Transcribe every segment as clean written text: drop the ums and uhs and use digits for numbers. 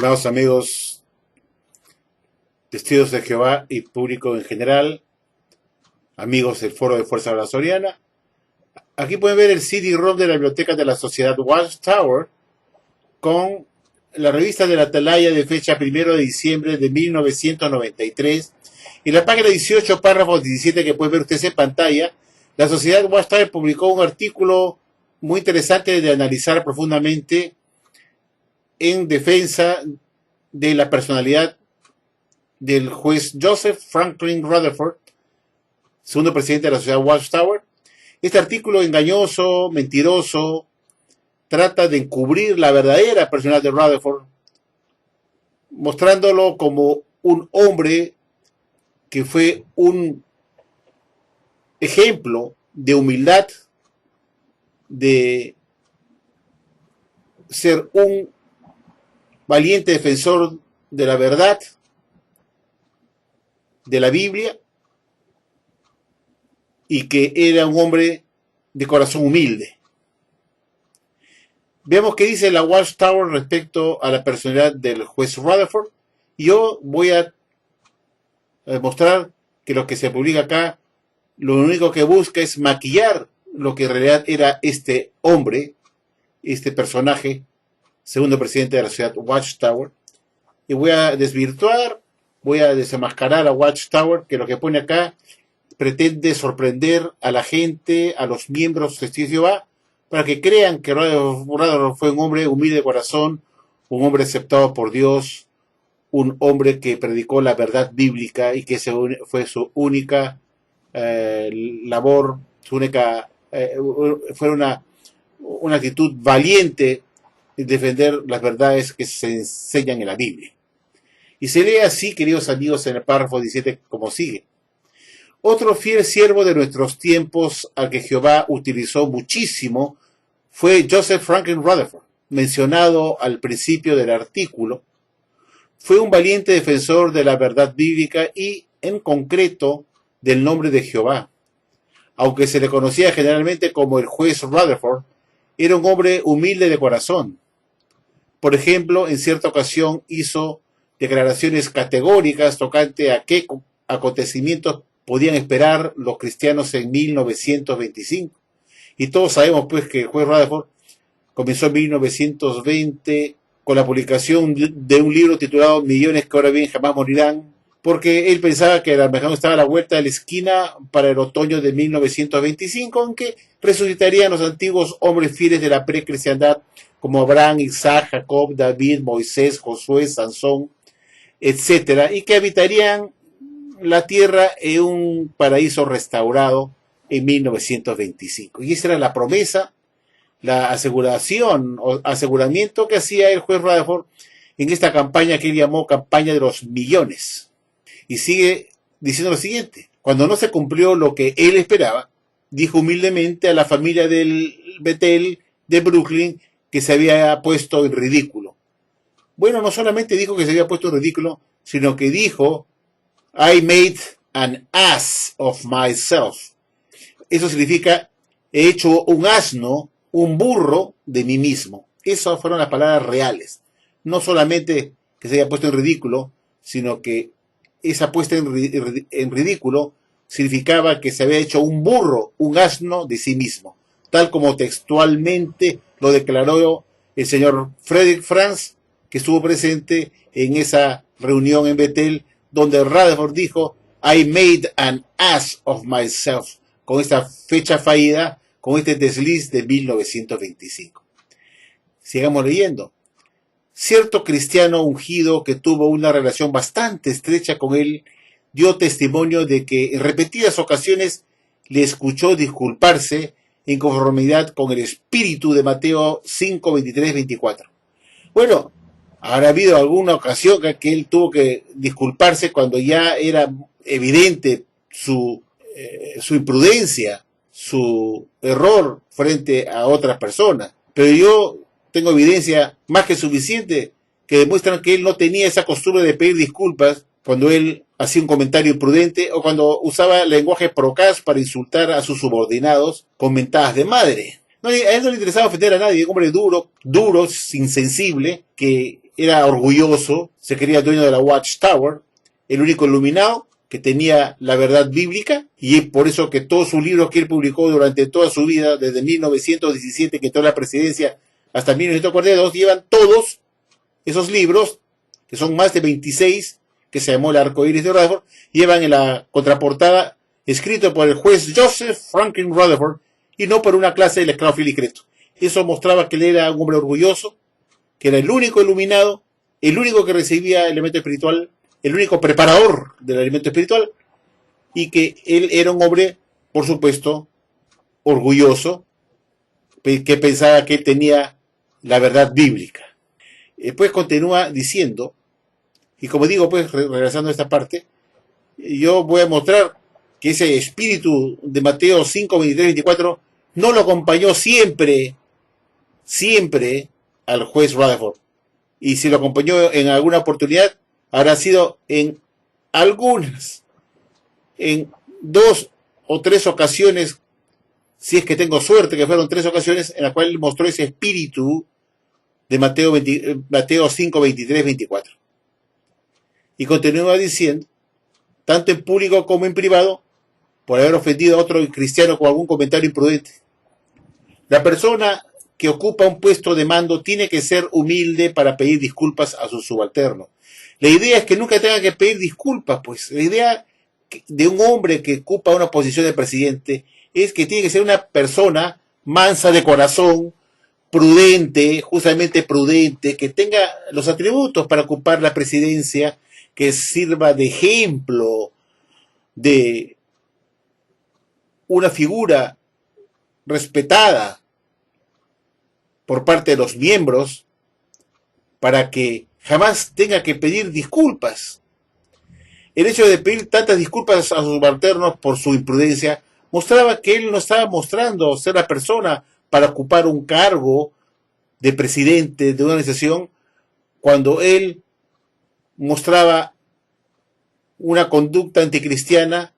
Estimados amigos, testigos de Jehová y público en general, amigos del Foro de Fuerza Brazoriana, aquí pueden ver el CD-ROM de la biblioteca de la Sociedad Watchtower con la revista de la Atalaya de fecha 1 de diciembre de 1993 y la página 18, párrafo 17 que pueden ver ustedes en pantalla. La Sociedad Watchtower publicó un artículo muy interesante de analizar profundamente en defensa de la personalidad del juez Joseph Franklin Rutherford, segundo presidente de la Sociedad Watchtower. Este artículo engañoso, mentiroso, trata de encubrir la verdadera personalidad de Rutherford, mostrándolo como un hombre que fue un ejemplo de humildad, de ser un valiente defensor de la verdad, de la Biblia, y que era un hombre de corazón humilde. Veamos qué dice la Watchtower respecto a la personalidad del juez Rutherford. Yo voy a mostrar que lo que se publica acá, lo único que busca es maquillar lo que en realidad era este hombre, este personaje, segundo presidente de la Sociedad Watchtower, y voy a desvirtuar, voy a desenmascarar a Watchtower, que lo que pone acá pretende sorprender a la gente, a los miembros de Testigos de Jehová, para que crean que Rutherford fue un hombre humilde de corazón, un hombre aceptado por Dios, un hombre que predicó la verdad bíblica y que fue su única labor, su única, fue una actitud valiente en defender las verdades que se enseñan en la Biblia. Y se lee así, queridos amigos, en el párrafo 17 como sigue. Otro fiel siervo de nuestros tiempos al que Jehová utilizó muchísimo fue Joseph Franklin Rutherford, mencionado al principio del artículo. Fue un valiente defensor de la verdad bíblica y, en concreto, del nombre de Jehová. Aunque se le conocía generalmente como el juez Rutherford, era un hombre humilde de corazón. Por ejemplo, en cierta ocasión hizo declaraciones categóricas tocante a qué acontecimientos podían esperar los cristianos en 1925. Y todos sabemos pues que el juez Rutherford comenzó en 1920 con la publicación de un libro titulado Millones que ahora bien jamás morirán, porque él pensaba que el Armagedón estaba a la vuelta de la esquina para el otoño de 1925, en que resucitarían los antiguos hombres fieles de la precristiandad, como Abraham, Isaac, Jacob, David, Moisés, Josué, Sansón, etc., y que habitarían la tierra en un paraíso restaurado en 1925. Y esa era la promesa, la aseguración o aseguramiento que hacía el juez Rutherford en esta campaña que él llamó campaña de los millones. Y sigue diciendo lo siguiente: cuando no se cumplió lo que él esperaba, dijo humildemente a la familia del Bethel de Brooklyn que se había puesto en ridículo. Bueno, no solamente dijo que se había puesto en ridículo, sino que dijo, I made an ass of myself. Eso significa, he hecho un asno, un burro de mí mismo. Esas fueron las palabras reales. No solamente que se haya puesto en ridículo, sino que esa puesta en ridículo significaba que se había hecho un burro, un asno de sí mismo, tal como textualmente lo declaró el señor Frederick Franz, que estuvo presente en esa reunión en Bethel, donde Rutherford dijo, I made an ass of myself, con esta fecha fallida, con este desliz de 1925. Sigamos leyendo. Cierto cristiano ungido que tuvo una relación bastante estrecha con él, dio testimonio de que en repetidas ocasiones le escuchó disculparse en conformidad con el espíritu de Mateo 5, 23, 24. Bueno, habrá habido alguna ocasión que él tuvo que disculparse cuando ya era evidente su imprudencia, su error frente a otras personas. Pero yo tengo evidencia más que suficiente que demuestran que él no tenía esa costumbre de pedir disculpas cuando él hacía un comentario imprudente o cuando usaba lenguaje procaz para insultar a sus subordinados con mentadas de madre. No, a él no le interesaba ofender a nadie, un hombre duro, insensible, que era orgulloso, se creía dueño de la Watchtower, el único iluminado que tenía la verdad bíblica, y es por eso que todos sus libros que él publicó durante toda su vida, desde 1917 que entró a la presidencia hasta 1942, llevan todos esos libros, que son más de 26, que se llamó El Arco Iris de Rutherford, llevan en la contraportada escrito por el juez Joseph Franklin Rutherford y no por una clase del esclavo Philip Cretton. Eso mostraba que él era un hombre orgulloso, que era el único iluminado, el único que recibía el elemento espiritual, el único preparador del elemento espiritual, y que él era un hombre, por supuesto, orgulloso, que pensaba que él tenía la verdad bíblica. Después continúa diciendo, y como digo, pues regresando a esta parte, yo voy a mostrar que ese espíritu de Mateo 5, 23, 24 no lo acompañó siempre al juez Rutherford. Y si lo acompañó en alguna oportunidad, habrá sido en dos o tres ocasiones, si es que tengo suerte, que fueron 3 ocasiones en las cuales él mostró ese espíritu de Mateo 5, 23, 24. Y continúa diciendo, tanto en público como en privado, por haber ofendido a otro cristiano con algún comentario imprudente. La persona que ocupa un puesto de mando tiene que ser humilde para pedir disculpas a su subalterno. La idea es que nunca tenga que pedir disculpas, pues. La idea de un hombre que ocupa una posición de presidente es que tiene que ser una persona mansa de corazón, prudente, justamente prudente, que tenga los atributos para ocupar la presidencia, que sirva de ejemplo de una figura respetada por parte de los miembros, para que jamás tenga que pedir disculpas. El hecho de pedir tantas disculpas a sus subalternos por su imprudencia mostraba que él no estaba mostrando ser la persona para ocupar un cargo de presidente de una organización, cuando él mostraba una conducta anticristiana,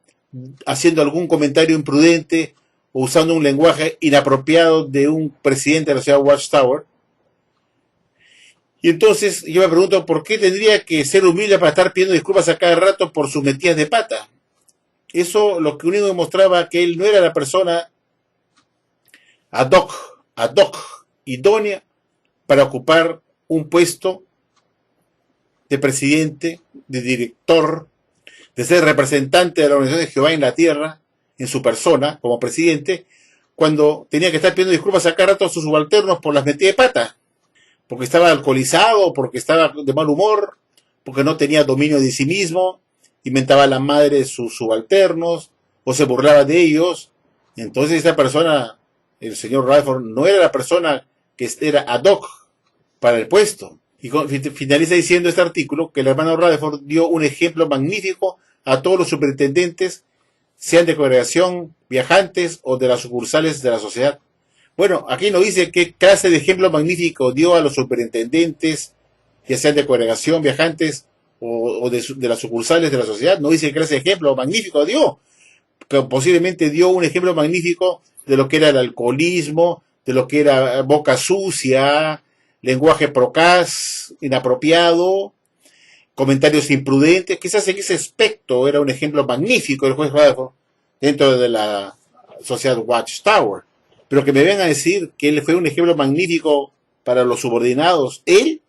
haciendo algún comentario imprudente o usando un lenguaje inapropiado de un presidente de la ciudad Watchtower. Y entonces yo me pregunto, ¿por qué tendría que ser humilde para estar pidiendo disculpas a cada rato por sus metidas de pata? Eso lo que único demostraba que él no era la persona ad hoc, idónea para ocupar un puesto de presidente, de director, de ser representante de la Organización de Jehová en la tierra, en su persona, como presidente, cuando tenía que estar pidiendo disculpas a cada rato a sus subalternos por las metidas de pata, porque estaba alcoholizado, porque estaba de mal humor, porque no tenía dominio de sí mismo, inventaba la madre de sus subalternos, o se burlaba de ellos. Entonces esta persona, el señor Rutherford, no era la persona que era ad hoc para el puesto. Y finaliza diciendo este artículo que el hermano Rutherford dio un ejemplo magnífico a todos los superintendentes, sean de congregación, viajantes o de las sucursales de la sociedad. Bueno, aquí no dice qué clase de ejemplo magnífico dio a los superintendentes, ya sean de congregación, viajantes o de las sucursales de la sociedad. No dice qué clase de ejemplo magnífico dio, que posiblemente dio un ejemplo magnífico de lo que era el alcoholismo, de lo que era boca sucia, lenguaje procaz, inapropiado, comentarios imprudentes. Quizás en ese aspecto era un ejemplo magnífico el juez Rutherford dentro de la sociedad Watchtower. Pero que me vengan a decir que él fue un ejemplo magnífico para los subordinados. Él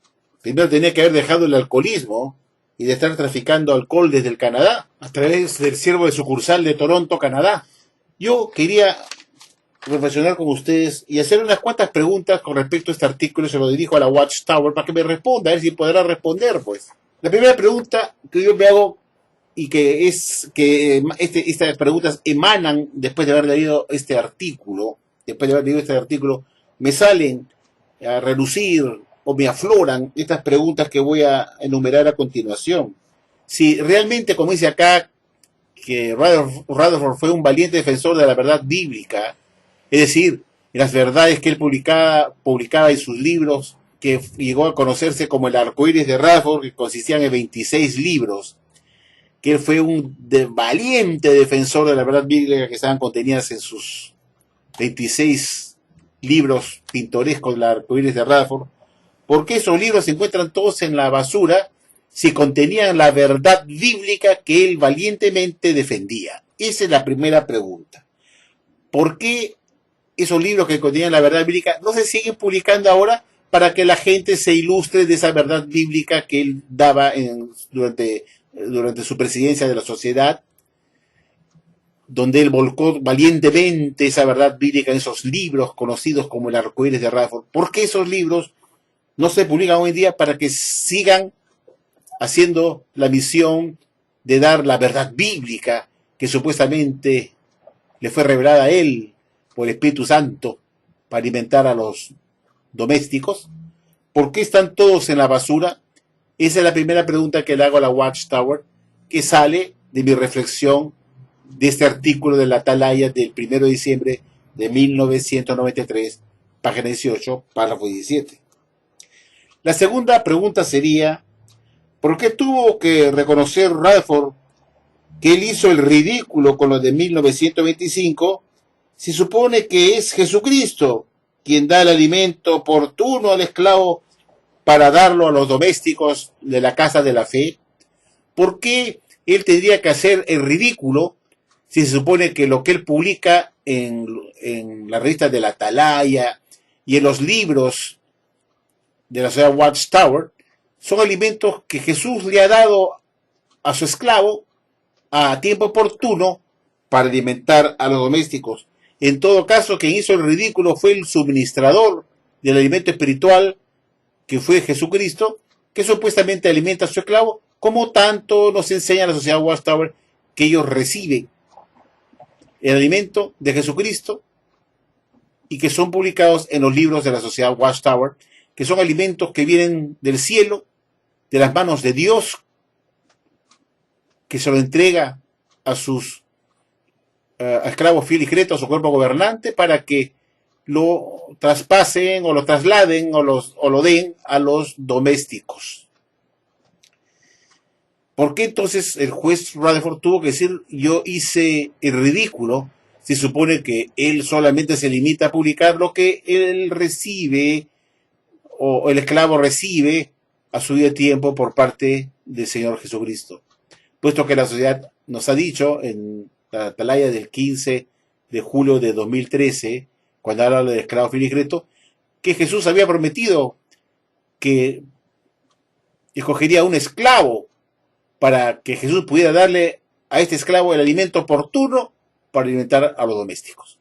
primero tenía que haber dejado el alcoholismo y de estar traficando alcohol desde el Canadá, a través del siervo de sucursal de Toronto, Canadá. Yo quería reflexionar con ustedes y hacer unas cuantas preguntas con respecto a este artículo. Se lo dirijo a la Watchtower para que me responda, a ver si podrá responder, pues. La primera pregunta que yo me hago, y que es que estas preguntas emanan después de haber leído este artículo, me salen a relucir o me afloran estas preguntas que voy a enumerar a continuación. Si realmente, como dice acá, que Rutherford fue un valiente defensor de la verdad bíblica, es decir, las verdades que él publicaba en sus libros, que llegó a conocerse como el Arco Iris de Rutherford, que consistían en 26 libros, que él fue un valiente defensor de la verdad bíblica que estaban contenidas en sus 26 libros pintorescos del Arco Iris de Rutherford. ¿Por qué esos libros se encuentran todos en la basura si contenían la verdad bíblica que él valientemente defendía? Esa es la primera pregunta. ¿Por qué esos libros que contenían la verdad bíblica no se siguen publicando ahora para que la gente se ilustre de esa verdad bíblica que él daba durante su presidencia de la sociedad, donde él volcó valientemente esa verdad bíblica en esos libros conocidos como el Arcoíris de Rutherford? ¿Por qué esos libros no se publican hoy en día para que sigan haciendo la misión de dar la verdad bíblica que supuestamente le fue revelada a él por el Espíritu Santo para alimentar a los domésticos? ¿Por qué están todos en la basura? Esa es la primera pregunta que le hago a la Watchtower, que sale de mi reflexión de este artículo de la Atalaya del 1 de diciembre de 1993, página 18, párrafo 17. La segunda pregunta sería, ¿por qué tuvo que reconocer Rutherford que él hizo el ridículo con lo de 1925 si supone que es Jesucristo quien da el alimento oportuno al esclavo para darlo a los domésticos de la casa de la fe? ¿Por qué él tendría que hacer el ridículo si se supone que lo que él publica en la revista de la Atalaya y en los libros de la sociedad Watchtower son alimentos que Jesús le ha dado a su esclavo a tiempo oportuno para alimentar a los domésticos? En todo caso, quien hizo el ridículo fue el suministrador del alimento espiritual, que fue Jesucristo, que supuestamente alimenta a su esclavo, como tanto nos enseña la sociedad Watchtower, que ellos reciben el alimento de Jesucristo y que son publicados en los libros de la sociedad Watchtower, que son alimentos que vienen del cielo, de las manos de Dios, que se lo entrega a sus esclavos fieles y cretos, a su cuerpo gobernante, para que lo traspasen o lo trasladen o lo den a los domésticos. ¿Por qué entonces el juez Rutherford tuvo que decir yo hice el ridículo si supone que él solamente se limita a publicar lo que él recibe o el esclavo recibe a su debido tiempo por parte del Señor Jesucristo? Puesto que la sociedad nos ha dicho en la Atalaya del 15 de julio de 2013, cuando habla del esclavo fiel y creto, que Jesús había prometido que escogería un esclavo para que Jesús pudiera darle a este esclavo el alimento oportuno para alimentar a los domésticos.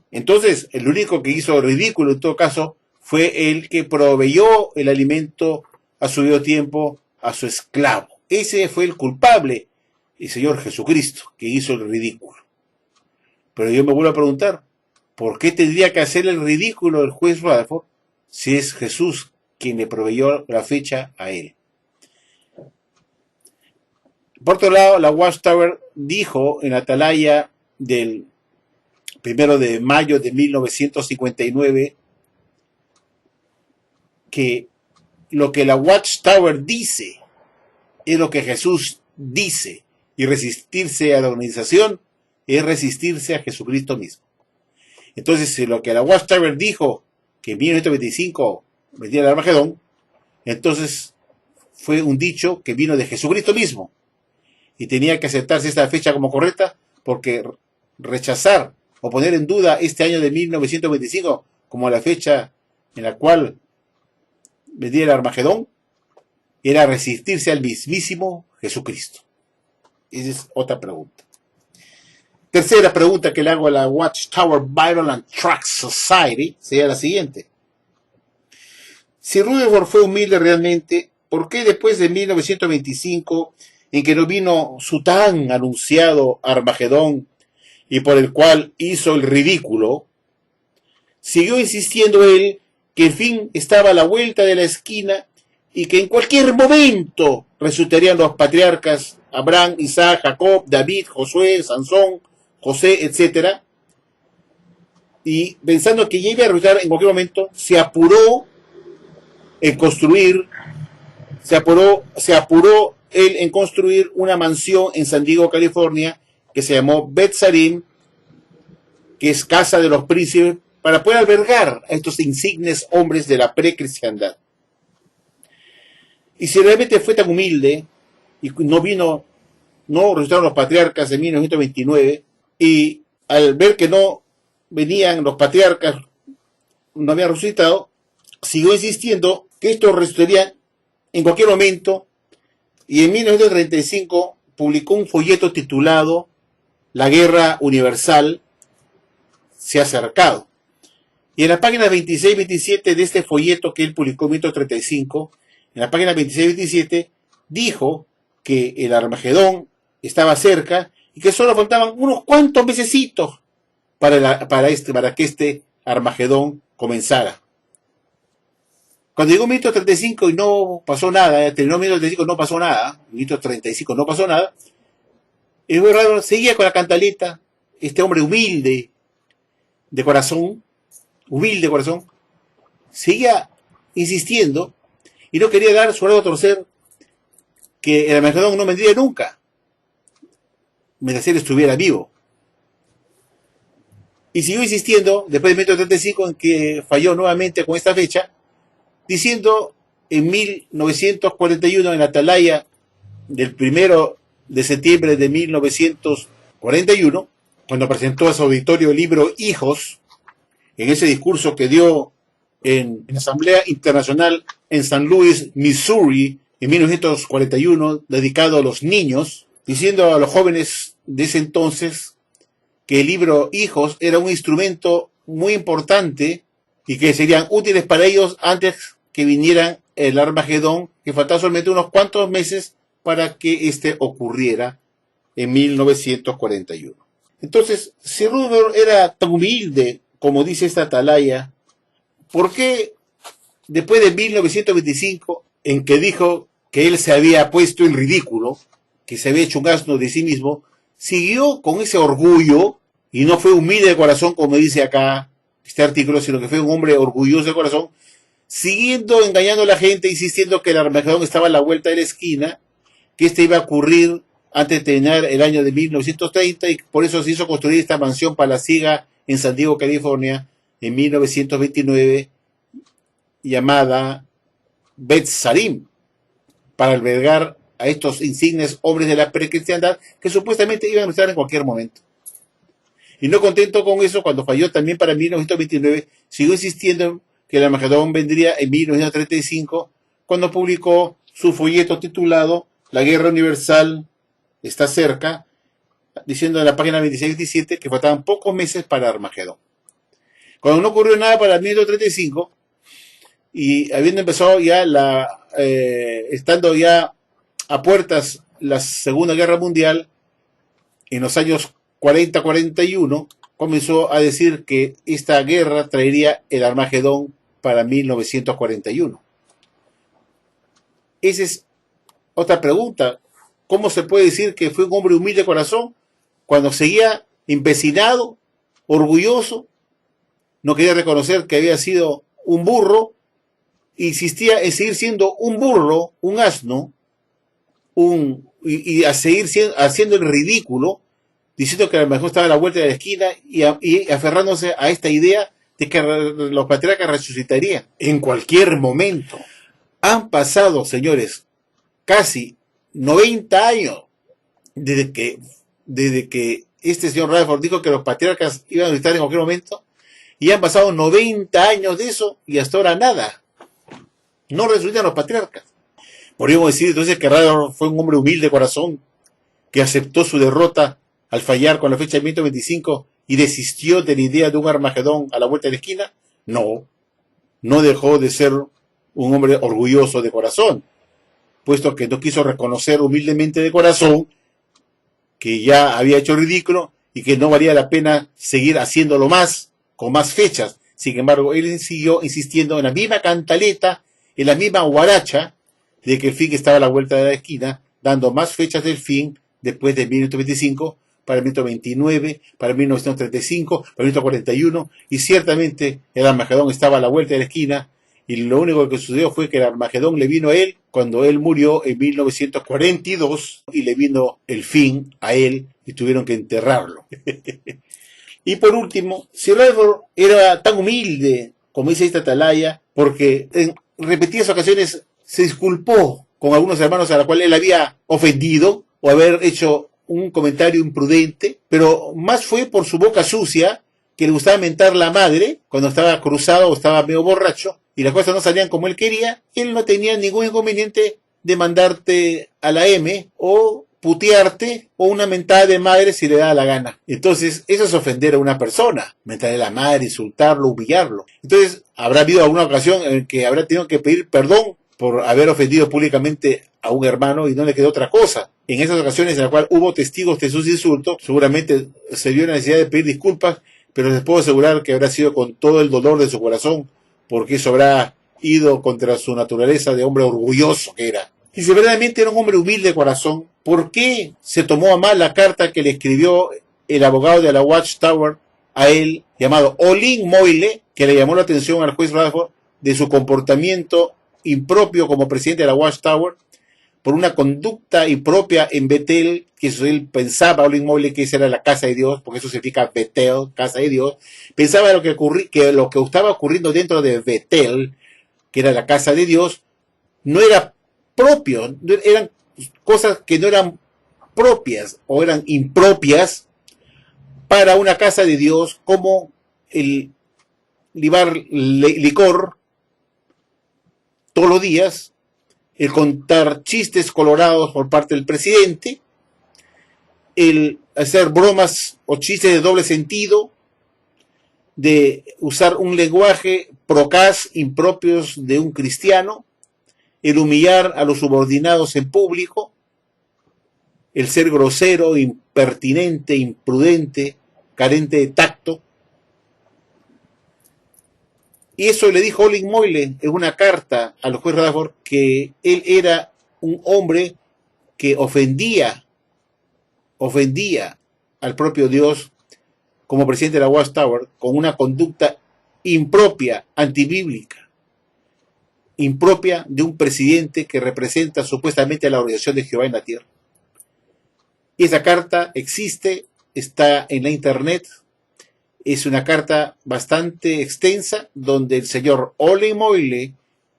Entonces, el único que hizo ridículo en todo caso fue el que proveyó el alimento a su debido tiempo a su esclavo. Ese fue el culpable, el Señor Jesucristo, que hizo el ridículo. Pero yo me vuelvo a preguntar, ¿por qué tendría que hacer el ridículo el juez Rutherford si es Jesús quien le proveyó la fecha a él? Por otro lado, la Watchtower dijo en Atalaya del 1 de mayo de 1959 que lo que la Watchtower dice es lo que Jesús dice, y resistirse a la organización es resistirse a Jesucristo mismo. Entonces, si lo que la Watchtower dijo que en 1925 vendría el Armagedón, entonces fue un dicho que vino de Jesucristo mismo, y tenía que aceptarse esta fecha como correcta, porque rechazar o poner en duda este año de 1925 como la fecha en la cual vendría el Armagedón era resistirse al mismísimo Jesucristo. Esa es otra pregunta. Tercera pregunta que le hago a la Watchtower Bible and Tract Society sería la siguiente. Si Rutherford fue humilde realmente, ¿por qué después de 1925, en que no vino su tan anunciado Armagedón y por el cual hizo el ridículo, siguió insistiendo él que el fin estaba a la vuelta de la esquina y que en cualquier momento resultarían los patriarcas Abraham, Isaac, Jacob, David, Josué, Sansón, José, etc.? Y pensando que ya iba a resultar en cualquier momento, se apuró en construir, se apuró él en construir una mansión en San Diego, California, que se llamó Bet Sarim, que es casa de los príncipes, para poder albergar a estos insignes hombres de la precristiandad. Y si realmente fue tan humilde y no resucitaron los patriarcas en 1929, y al ver que no venían los patriarcas, no habían resucitado, siguió insistiendo que estos resucitarían en cualquier momento, y en 1935 publicó un folleto titulado La Guerra Universal se ha acercado. Y en la página 26 y 27 de este folleto que él publicó en 1935, en la página 26 y 27, dijo que el Armagedón estaba cerca y que solo faltaban unos cuantos mesecitos para que este Armagedón comenzara. Cuando llegó 1935 y no pasó nada, terminó 1935 y no pasó nada, 1935 no pasó nada, el gobernador seguía con la cantaleta, este hombre humilde de corazón, seguía insistiendo y no quería dar su brazo a torcer que el Armagedón no vendría nunca, mientras él estuviera vivo. Y siguió insistiendo, después de 1935, en que falló nuevamente con esta fecha, diciendo en 1941, en la atalaya del 1 de septiembre de 1941, cuando presentó a su auditorio el libro Hijos, en ese discurso que dio en la Asamblea Internacional en San Luis, Missouri, en 1941, dedicado a los niños, diciendo a los jóvenes de ese entonces que el libro Hijos era un instrumento muy importante y que serían útiles para ellos antes que viniera el Armagedón, que faltaban solamente unos cuantos meses para que este ocurriera en 1941. Entonces, si Rutherford era tan humilde como dice esta atalaya, ¿por qué después de 1925, en que dijo que él se había puesto en ridículo, que se había hecho un asno de sí mismo, siguió con ese orgullo y no fue humilde de corazón, como dice acá este artículo, sino que fue un hombre orgulloso de corazón, siguiendo engañando a la gente, insistiendo que el Armagedón estaba a la vuelta de la esquina, que este iba a ocurrir antes de terminar el año de 1930, y por eso se hizo construir esta mansión palaciega en San Diego, California, en 1929, llamada Bet Sarim, para albergar a estos insignes hombres de la precristiandad que supuestamente iban a estar en cualquier momento. Y no contento con eso, cuando falló también para 1929, siguió insistiendo que el Armagedón vendría en 1935, cuando publicó su folleto titulado La Guerra Universal está cerca, diciendo en la página 26 y 27 que faltaban pocos meses para Armagedón. Cuando no ocurrió nada para 1935, y habiendo empezado ya estando ya a puertas la Segunda Guerra Mundial, en los años 40-41, comenzó a decir que esta guerra traería el Armagedón para 1941. Esa es otra pregunta. ¿Cómo se puede decir que fue un hombre humilde de corazón cuando seguía empecinado, orgulloso, no quería reconocer que había sido un burro, insistía en seguir siendo un burro, un asno, y a seguir haciendo el ridículo, diciendo que a lo mejor estaba a la vuelta de la esquina y aferrándose a esta idea de que los patriarcas resucitarían en cualquier momento? Han pasado, señores, casi 90 años desde que este señor Rutherford dijo que los patriarcas iban a resucitar en cualquier momento, y han pasado 90 años de eso y hasta ahora nada. No resucitan los patriarcas. Podríamos decir entonces que Rutherford fue un hombre humilde de corazón que aceptó su derrota al fallar con la fecha de 1925 y desistió de la idea de un Armagedón a la vuelta de la esquina. No dejó de ser un hombre orgulloso de corazón, puesto que no quiso reconocer humildemente de corazón que ya había hecho ridículo y que no valía la pena seguir haciéndolo más, con más fechas. Sin embargo, él siguió insistiendo en la misma cantaleta, en la misma guaracha, de que el fin estaba a la vuelta de la esquina, dando más fechas del fin después de 1925, para 1929, para 1935, para 1941, y ciertamente el Armagedón estaba a la vuelta de la esquina, y lo único que sucedió fue que el Armagedón le vino a él cuando él murió en 1942, y le vino el fin a él, y tuvieron que enterrarlo. Y por último, si Rutherford era tan humilde, como dice esta atalaya, porque en repetidas ocasiones se disculpó con algunos hermanos a los cuales él había ofendido o haber hecho un comentario imprudente, pero más fue por su boca sucia, que le gustaba mentar la madre cuando estaba cruzado o estaba medio borracho y las cosas no salían como él quería. Él no tenía ningún inconveniente de mandarte a la M o putearte o una mentada de madre si le da la gana. Entonces, eso es ofender a una persona, mentarle a la madre, insultarlo, humillarlo. Entonces, habrá habido alguna ocasión en que habrá tenido que pedir perdón por haber ofendido públicamente a un hermano y no le quedó otra cosa. En esas ocasiones en las cuales hubo testigos de sus insultos, seguramente se vio la necesidad de pedir disculpas, pero les puedo asegurar que habrá sido con todo el dolor de su corazón, porque eso habrá ido contra su naturaleza de hombre orgulloso que era. Y si verdaderamente era un hombre humilde de corazón, ¿por qué se tomó a mal la carta que le escribió el abogado de la Watchtower a él, llamado Olin Moyle, que le llamó la atención al juez Rutherford de su comportamiento impropio como presidente de la Watchtower, por una conducta impropia en Betel, que eso él pensaba, Olin Moyle, que esa era la casa de Dios, porque eso significa Betel, casa de Dios, pensaba que lo que estaba ocurriendo dentro de Betel, que era la casa de Dios, no era propio, eran cosas que no eran propias o eran impropias para una casa de Dios, como el libar licor todos los días, el contar chistes colorados por parte del presidente, el hacer bromas o chistes de doble sentido, de usar un lenguaje procaz impropios de un cristiano, el humillar a los subordinados en público, el ser grosero, impertinente, imprudente, carente de tacto. Y eso le dijo Olin Moyle en una carta al juez Rutherford, que él era un hombre que ofendía al propio Dios como presidente de la Watchtower con una conducta impropia, antibíblica, impropia de un presidente que representa supuestamente a la organización de Jehová en la tierra. Y esa carta existe, está en la internet. Es una carta bastante extensa donde el señor Olin Moyle,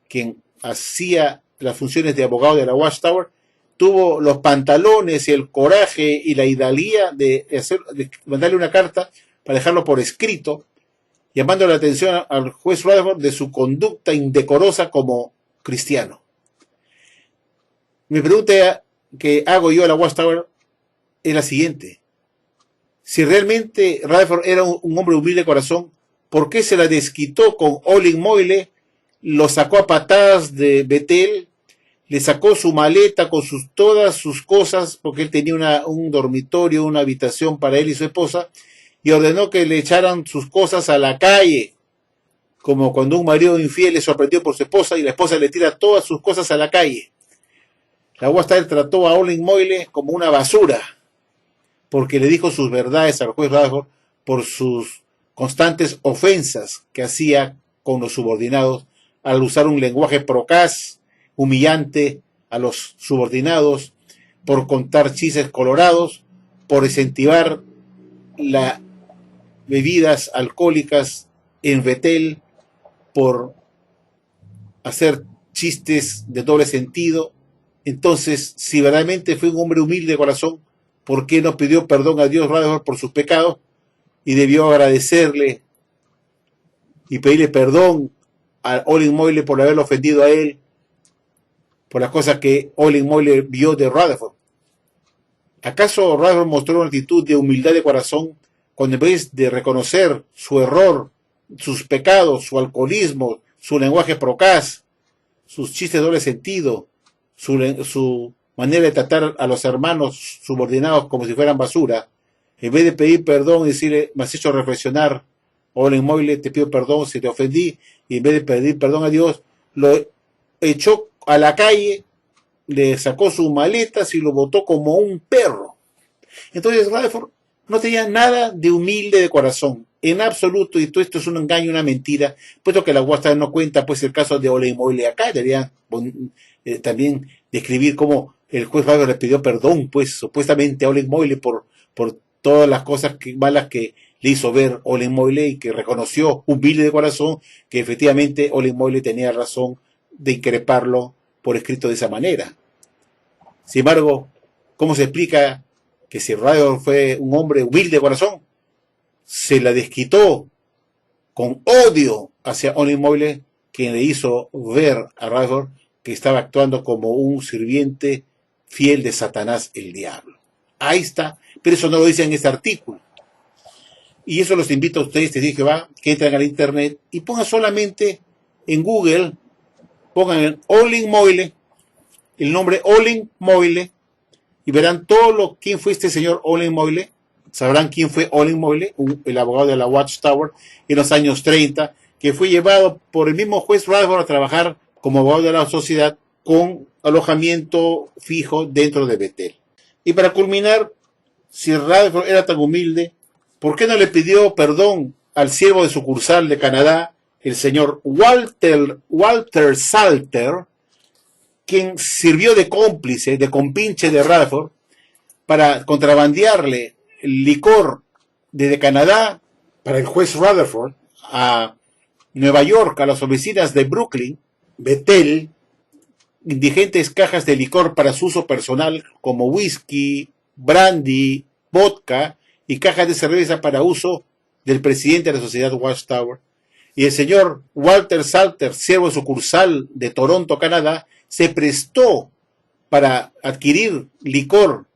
quien hacía las funciones de abogado de la Watchtower, tuvo los pantalones y el coraje y la hidalguía de mandarle una carta para dejarlo por escrito, llamando la atención al juez Rutherford de su conducta indecorosa como cristiano. Mi pregunta que hago yo a la Watchtower es la siguiente: si realmente Rutherford era un hombre humilde de corazón, ¿por qué se la desquitó con Olin Moyle? Lo sacó a patadas de Betel, le sacó su maleta con todas sus cosas, porque él tenía un dormitorio, una habitación para él y su esposa, y ordenó que le echaran sus cosas a la calle, como cuando un marido infiel es sorprendido por su esposa y la esposa le tira todas sus cosas a la calle. La Watchtower trató a Olin Moyle como una basura, porque le dijo sus verdades al juez Rutherford por sus constantes ofensas que hacía con los subordinados al usar un lenguaje procaz, humillante a los subordinados, por contar chistes colorados, por incentivar las bebidas alcohólicas en Betel, por hacer chistes de doble sentido. Entonces, si verdaderamente fue un hombre humilde de corazón, ¿por qué no pidió perdón a Dios Rutherford por sus pecados y debió agradecerle y pedirle perdón a Olin Moyle por haberlo ofendido a él, por las cosas que Olin Moyle vio de Rutherford? ¿Acaso Rutherford mostró una actitud de humildad de corazón cuando en vez de reconocer su error, sus pecados, su alcoholismo, su lenguaje procaz, sus chistes de doble sentido, su manera de tratar a los hermanos subordinados como si fueran basura, en vez de pedir perdón y decirle, me has hecho reflexionar, Olin Moyle, te pido perdón si te ofendí, y en vez de pedir perdón a Dios, lo echó a la calle, le sacó sus maletas y lo botó como un perro? Entonces Rutherford no tenía nada de humilde de corazón, en absoluto, y todo esto es un engaño, una mentira, puesto que la Watchtower no cuenta pues el caso de Olin Moyle acá. Deberían también describir cómo el juez Rutherford le pidió perdón, pues supuestamente a Olin Moyle por todas las cosas malas que le hizo ver Olin Moyle, y que reconoció humilde de corazón que efectivamente Olin Moyle tenía razón de increparlo por escrito de esa manera. Sin embargo, ¿cómo se explica que si Rutherford fue un hombre humilde de corazón, se la desquitó con odio hacia Olin Moyle, quien le hizo ver a Rutherford que estaba actuando como un sirviente fiel de Satanás el diablo? Ahí está, pero eso no lo dice en este artículo. Y eso los invito a ustedes, te dije, Jehová, que entren al internet y pongan solamente en Google, pongan el Olin Moyle, el nombre Olin Moyle, y verán quién fue este señor Olin Moyle. Sabrán quién fue Olin Moyle, el abogado de la Watchtower en los años 30, que fue llevado por el mismo juez Rutherford a trabajar como abogado de la sociedad con alojamiento fijo dentro de Bethel. Y para culminar, si Rutherford era tan humilde, ¿por qué no le pidió perdón al siervo de sucursal de Canadá, el señor Walter Salter, quien sirvió de cómplice, de compinche de Rutherford, para contrabandearle el licor desde Canadá para el juez Rutherford a Nueva York, a las oficinas de Brooklyn, Bethel, indigentes cajas de licor para su uso personal como whisky, brandy, vodka y cajas de cerveza para uso del presidente de la sociedad Watchtower? Y el señor Walter Salter, siervo sucursal de Toronto, Canadá, se prestó para adquirir licor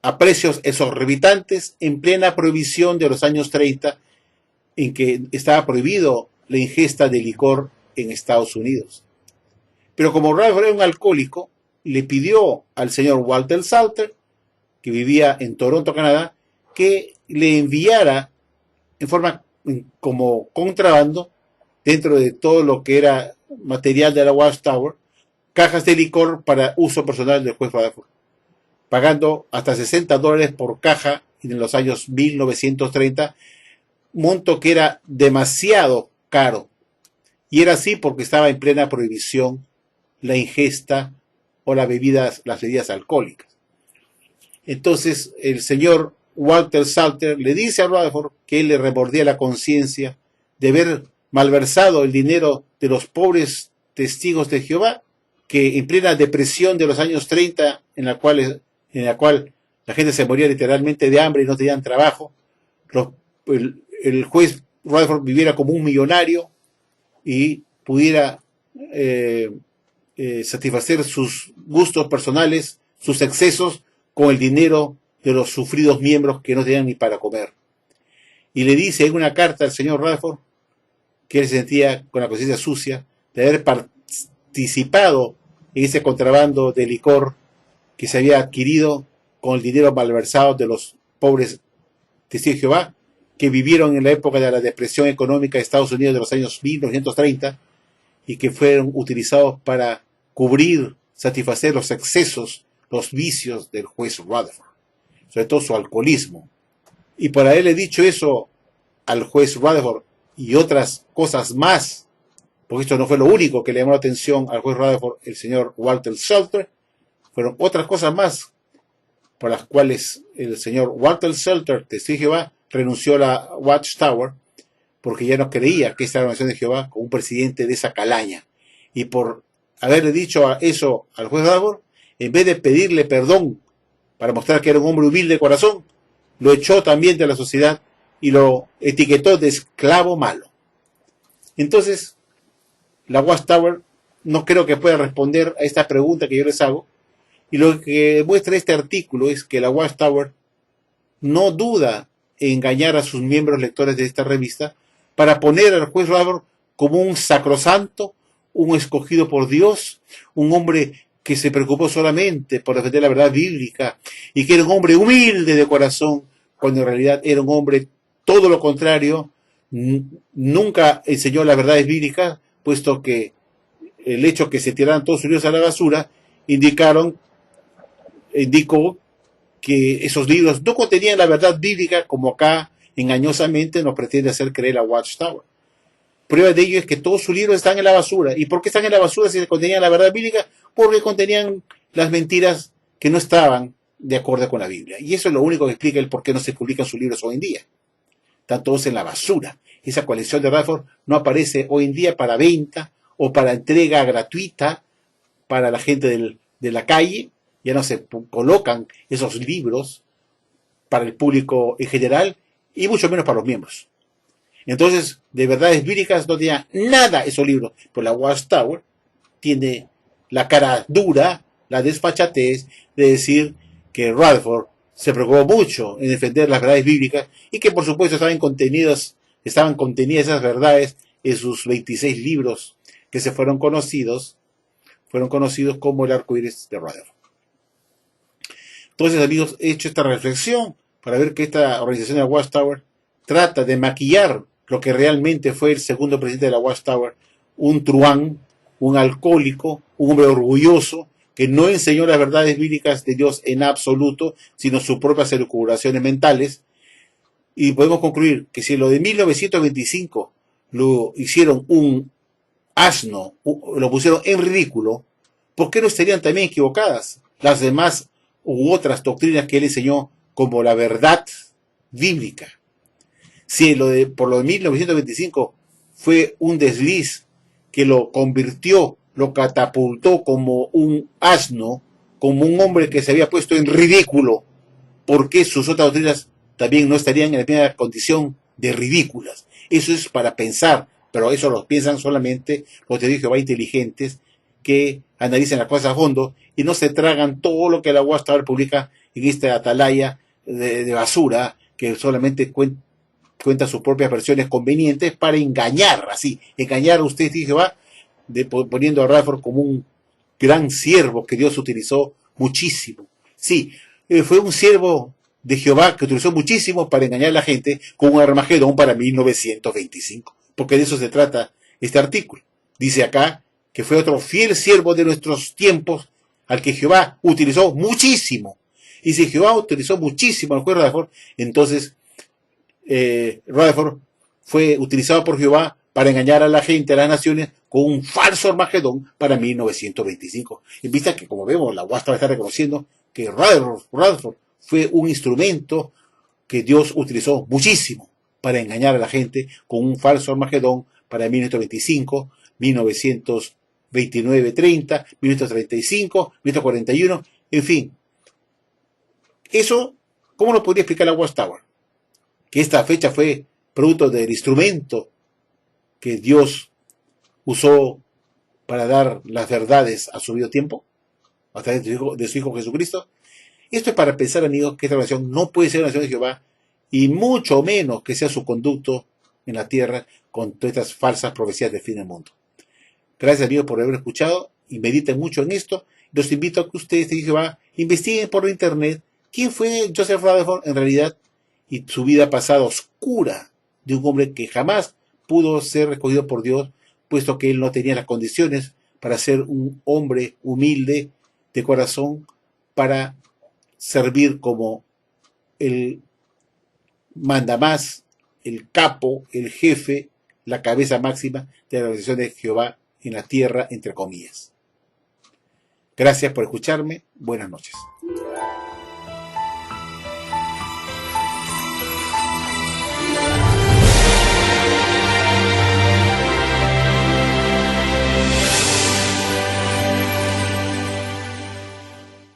a precios exorbitantes en plena prohibición de los años 30, en que estaba prohibido la ingesta de licor en Estados Unidos. Pero como Rutherford era un alcohólico, le pidió al señor Walter Salter, que vivía en Toronto, Canadá, que le enviara en forma como contrabando, dentro de todo lo que era material de la Watchtower, cajas de licor para uso personal del juez Rutherford, pagando hasta $60 por caja en los años 1930, monto que era demasiado caro. Y era así porque estaba en plena prohibición la ingesta o las bebidas alcohólicas. Entonces el señor Walter Salter le dice a Rutherford que él le remordía la conciencia de haber malversado el dinero de los pobres testigos de Jehová, que en plena depresión de los años 30, en la cual la gente se moría literalmente de hambre y no tenían trabajo, el juez Rutherford viviera como un millonario y pudiera satisfacer sus gustos personales, sus excesos, con el dinero de los sufridos miembros que no tenían ni para comer. Y le dice en una carta al señor Rutherford que él se sentía con la conciencia sucia de haber participado en ese contrabando de licor que se había adquirido con el dinero malversado de los pobres testigos de Jehová, que vivieron en la época de la depresión económica de Estados Unidos de los años 1930 y que fueron utilizados para cubrir, satisfacer los excesos, los vicios del juez Rutherford, sobre todo su alcoholismo. Y por haberle dicho eso al juez Rutherford y otras cosas más, porque esto no fue lo único que le llamó la atención al juez Rutherford, el señor Walter Salter, fueron otras cosas más por las cuales el señor Walter Salter, testigo de Jehová, renunció a la Watchtower, porque ya no creía que esta organización de Jehová con un presidente de esa calaña. Y por haberle dicho eso al juez Rutherford, en vez de pedirle perdón para mostrar que era un hombre humilde de corazón, lo echó también de la sociedad y lo etiquetó de esclavo malo. Entonces, la Watchtower no creo que pueda responder a esta pregunta que yo les hago, y lo que muestra este artículo es que la Watchtower no duda en engañar a sus miembros lectores de esta revista para poner al juez Rutherford como un sacrosanto, un escogido por Dios, un hombre que se preocupó solamente por defender la verdad bíblica y que era un hombre humilde de corazón, cuando en realidad era un hombre todo lo contrario, nunca enseñó las verdades bíblicas, puesto que el hecho que se tiraran todos sus libros a la basura indicó que esos libros no contenían la verdad bíblica, como acá engañosamente nos pretende hacer creer la Watchtower. Prueba de ello es que todos sus libros están en la basura. ¿Y por qué están en la basura si contenían la verdad bíblica? Porque contenían las mentiras que no estaban de acuerdo con la Biblia. Y eso es lo único que explica el por qué no se publican sus libros hoy en día. Están todos en la basura. Esa colección de Rutherford no aparece hoy en día para venta o para entrega gratuita para la gente de la calle, ya no se colocan esos libros para el público en general y mucho menos para los miembros. Entonces, de verdades bíblicas no tenía nada esos libros, pero la Watchtower tiene la cara dura, la desfachatez de decir que Rutherford se preocupó mucho en defender las verdades bíblicas y que por supuesto estaban contenidas esas verdades en sus 26 libros que se fueron conocidos como el arco iris de Rutherford. Entonces, amigos, he hecho esta reflexión para ver que esta organización de la Watchtower trata de maquillar lo que realmente fue el segundo presidente de la Watchtower, un truán, un alcohólico, un hombre orgulloso, que no enseñó las verdades bíblicas de Dios en absoluto, sino sus propias elucubraciones mentales. Y podemos concluir que si lo de 1925 lo hicieron un asno, lo pusieron en ridículo, ¿por qué no estarían también equivocadas las demás u otras doctrinas que él enseñó como la verdad bíblica? Si por lo de 1925 fue un desliz que lo convirtió, lo catapultó como un asno, como un hombre que se había puesto en ridículo, ¿por qué sus otras doctrinas también no estarían en la misma condición de ridículas? Eso es para pensar, pero eso lo piensan solamente los testigos de Jehová inteligentes que analizan las cosas a fondo y no se tragan todo lo que la Watchtower publica en esta atalaya de basura que solamente cuenta sus propias versiones convenientes para engañar a ustedes de Jehová, poniendo a Rutherford como un gran siervo que Dios utilizó muchísimo. Sí, fue un siervo de Jehová que utilizó muchísimo para engañar a la gente con un Armagedón para 1925, porque de eso se trata este artículo. Dice acá que fue otro fiel siervo de nuestros tiempos al que Jehová utilizó muchísimo. Y si Jehová utilizó muchísimo al juez Rutherford, entonces Rutherford fue utilizado por Jehová para engañar a la gente, a las naciones, con un falso Armagedón para 1925. En vista que, como vemos, la Watchtower está reconociendo que Rutherford fue un instrumento que Dios utilizó muchísimo para engañar a la gente con un falso Armagedón para 1925, 1929, 30, 1935, 1941, en fin. Eso, ¿cómo lo podría explicar la Watchtower? Que esta fecha fue producto del instrumento que Dios usó para dar las verdades a su debido tiempo, a través de su Hijo Jesucristo. Esto es para pensar, amigos, que esta nación no puede ser una nación de Jehová, y mucho menos que sea su conducto en la tierra con todas estas falsas profecías del fin del mundo. Gracias, amigos, por haber escuchado y mediten mucho en esto. Los invito a que ustedes de Jehová investiguen por internet quién fue Joseph Rutherford en realidad y su vida pasada oscura de un hombre que jamás pudo ser recogido por Dios, puesto que él no tenía las condiciones para ser un hombre humilde de corazón, para servir como el mandamás, el capo, el jefe, la cabeza máxima de la organización de Jehová en la tierra, entre comillas. Gracias por escucharme. Buenas noches.